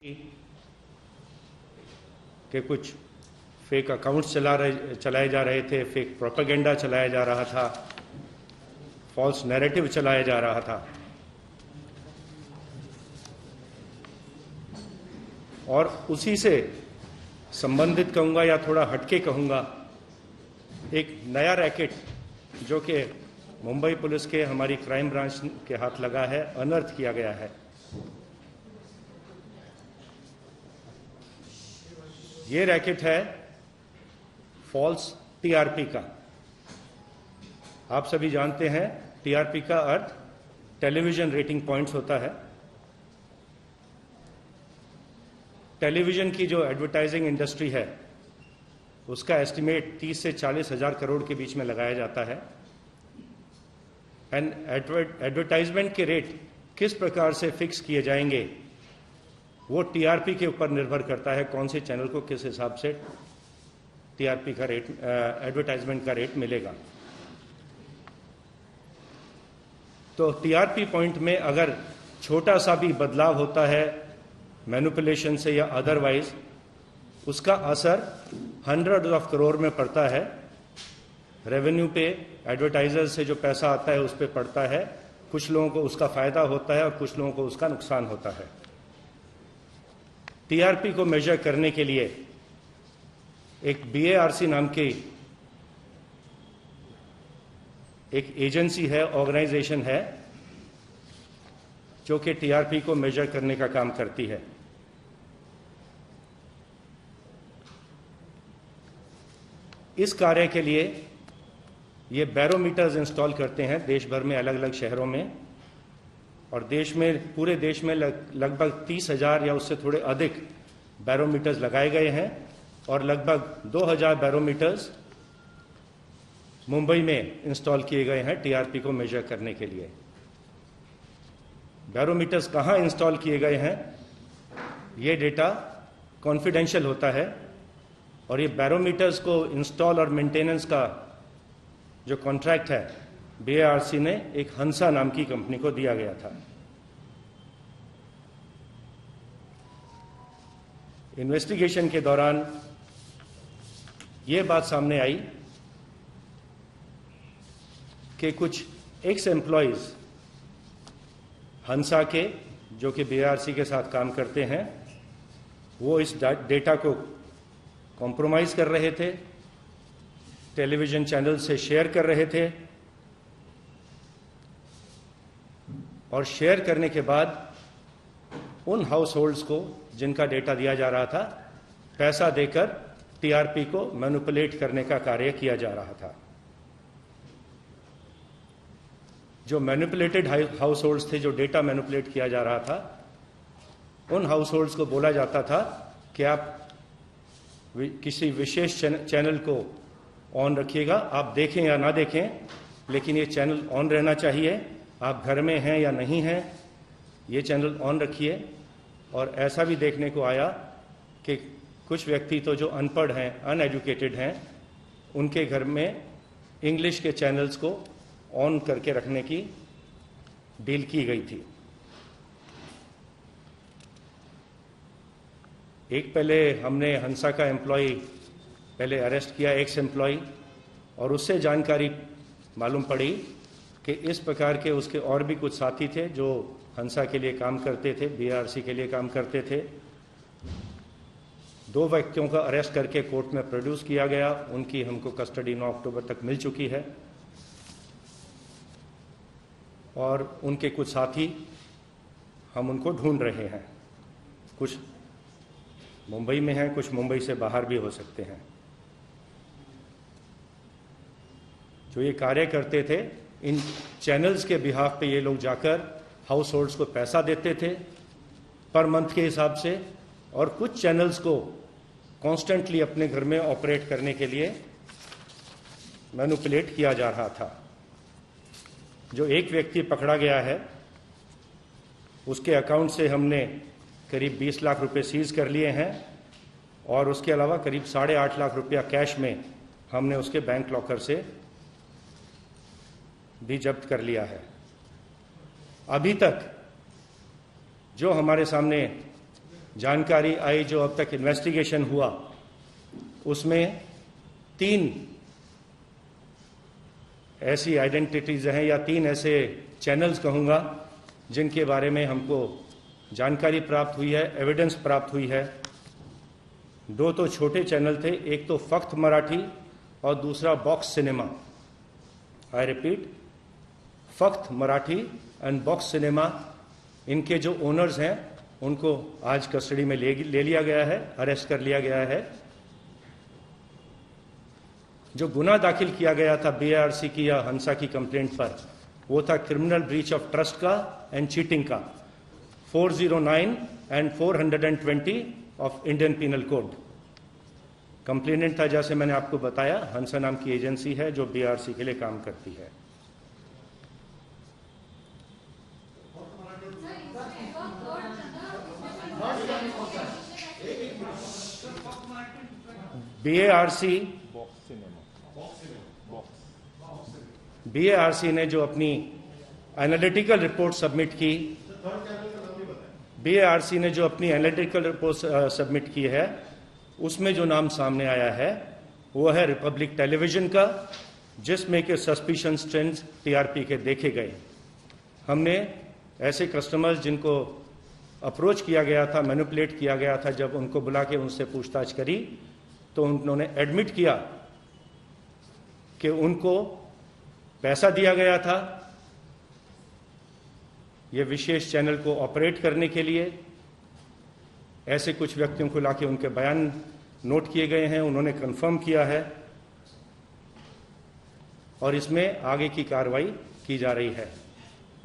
कि कुछ fake accounts चलाए जा रहे थे, फेक प्रोपेगेंडा चलाया जा रहा था, फॉल्स नैरेटिव चलाया जा रहा था। और उसी से संबंधित कहूंगा या थोड़ा हटके कहूंगा, एक नया रैकेट जो कि मुंबई पुलिस के हमारी क्राइम ब्रांच के हाथ लगा है, अनर्थ किया गया है। ये रैकेट है फॉल्स टीआरपी का। आप सभी जानते हैं टीआरपी का अर्थ टेलीविजन रेटिंग पॉइंट्स होता है। टेलीविजन की जो एडवर्टाइजिंग इंडस्ट्री है उसका एस्टिमेट 30 से 40 हजार करोड़ के बीच में लगाया जाता है। एंड एडवर्टाइजमेंट के रेट किस प्रकार से फिक्स किए जाएंगे वो टीआरपी के ऊपर निर्भर करता है, कौन से चैनल को किस हिसाब से टीआरपी का रेट, एडवर्टाइजमेंट का रेट मिलेगा। तो टीआरपी पॉइंट में अगर छोटा सा भी बदलाव होता है मैनिपुलेशन से या अदरवाइज, उसका असर हंड्रेड ऑफ करोड़ में पड़ता है। रेवेन्यू पे, एडवर्टाइजर से जो पैसा आता है उस पर पड़ता है। कुछ लोगों को उसका फायदा होता है और कुछ लोगों को उसका नुकसान होता है। टीआरपी को मेजर करने के लिए एक बीएआरसी नाम की एक एजेंसी है, ऑर्गेनाइजेशन है, जो कि टीआरपी को मेजर करने का काम करती है। इस कार्य के लिए ये बैरोमीटर्स इंस्टॉल करते हैं देश भर में, अलग अलग शहरों में। और देश में, पूरे देश में लगभग 30,000 या उससे थोड़े अधिक बैरोमीटर्स लगाए गए हैं और लगभग 2,000 बैरोमीटर्स मुंबई में इंस्टॉल किए गए हैं टीआरपी को मेजर करने के लिए। बैरोमीटर्स कहाँ इंस्टॉल किए गए हैं ये डेटा कॉन्फिडेंशियल होता है और ये बैरोमीटर्स को इंस्टॉल और मेंटेनेंस का जो कॉन्ट्रैक्ट है बीएआरसी ने एक हंसा नाम की कंपनी को दिया गया था। इन्वेस्टिगेशन के दौरान ये बात सामने आई कि कुछ एक्स एम्प्लॉयज हंसा के, जो कि बीएआरसी के साथ काम करते हैं, वो इस डेटा को कॉम्प्रोमाइज कर रहे थे, टेलीविजन चैनल से शेयर कर रहे थे और शेयर करने के बाद उन हाउस होल्ड्स को जिनका डेटा दिया जा रहा था पैसा देकर टीआरपी को मैनिपुलेट करने का कार्य किया जा रहा था। जो मैनिपुलेटेड हाउस होल्ड्स थे, जो डेटा मैनिपुलेट किया जा रहा था, उन हाउस होल्ड्स को बोला जाता था कि आप किसी विशेष चैनल को ऑन रखिएगा, आप देखें या ना देखें, लेकिन ये चैनल ऑन रहना चाहिए। आप घर में हैं या नहीं हैं, ये चैनल ऑन रखिए। और ऐसा भी देखने को आया कि कुछ व्यक्ति तो जो अनपढ़ हैं, अनएजुकेटेड हैं, उनके घर में इंग्लिश के चैनल्स को ऑन करके रखने की डील की गई थी। एक पहले हमने हंसा का एम्प्लॉय पहले अरेस्ट किया, एक्स एम्प्लॉय, और उससे जानकारी मालूम पड़ी कि इस प्रकार के उसके और भी कुछ साथी थे जो हंसा के लिए काम करते थे, बीआरसी के लिए काम करते थे। 2 व्यक्तियों का अरेस्ट करके कोर्ट में प्रोड्यूस किया गया। उनकी हमको कस्टडी 9 अक्टूबर तक मिल चुकी है और उनके कुछ साथी, हम उनको ढूंढ रहे हैं। कुछ मुंबई में हैं, कुछ मुंबई से बाहर भी हो सकते हैं। जो ये कार्य करते थे, इन चैनल्स के बिहाफ पे ये लोग जाकर हाउस होल्ड्स को पैसा देते थे पर मंथ के हिसाब से, और कुछ चैनल्स को कॉन्स्टेंटली अपने घर में ऑपरेट करने के लिए मैनिपुलेट किया जा रहा था। जो एक व्यक्ति पकड़ा गया है, उसके अकाउंट से हमने करीब 20 लाख रुपए सीज कर लिए हैं और उसके अलावा करीब 8.5 लाख रुपया कैश में हमने उसके बैंक लॉकर से भी जब्त कर लिया है। अभी तक जो हमारे सामने जानकारी आई, जो अब तक इन्वेस्टिगेशन हुआ, उसमें 3 ऐसी आइडेंटिटीज हैं या 3 ऐसे चैनल्स कहूँगा जिनके बारे में हमको जानकारी प्राप्त हुई है, एविडेंस प्राप्त हुई है। 2 तो छोटे चैनल थे, एक तो फख्त मराठी और दूसरा बॉक्स सिनेमा। आई रिपीट, फख्त मराठी एंड बॉक्स सिनेमा, इनके जो ओनर्स हैं उनको आज कस्टडी में ले लिया गया है, अरेस्ट कर लिया गया है। जो गुनाह दाखिल किया गया था बीएआरसी की या हंसा की कंप्लेंट पर, वो था क्रिमिनल ब्रीच ऑफ ट्रस्ट का एंड चीटिंग का, 409 and 420 of Indian penal code. Complainant था, जैसे मैंने आपको बताया, हंसा नाम की एजेंसी है जो बीएआरसी के लिए काम करती है। बीएआरसी ने जो अपनी एनालिटिकल रिपोर्ट सबमिट की, बीएआरसी ने जो अपनी एनालिटिकल रिपोर्ट सबमिट की है, उसमें जो नाम सामने आया है वो है रिपब्लिक टेलीविजन का, जिसमें के सस्पिशंस ट्रेंड्स टीआरपी के देखे गए। हमने ऐसे कस्टमर्स जिनको अप्रोच किया गया था, मैनिपुलेट किया गया था, जब उनको बुला के उनसे पूछताछ करी तो उन्होंने एडमिट किया कि उनको पैसा दिया गया था ये विशेष चैनल को ऑपरेट करने के लिए। ऐसे कुछ व्यक्तियों को लाके उनके बयान नोट किए गए हैं, उन्होंने कंफर्म किया है और इसमें आगे की कार्रवाई की जा रही है।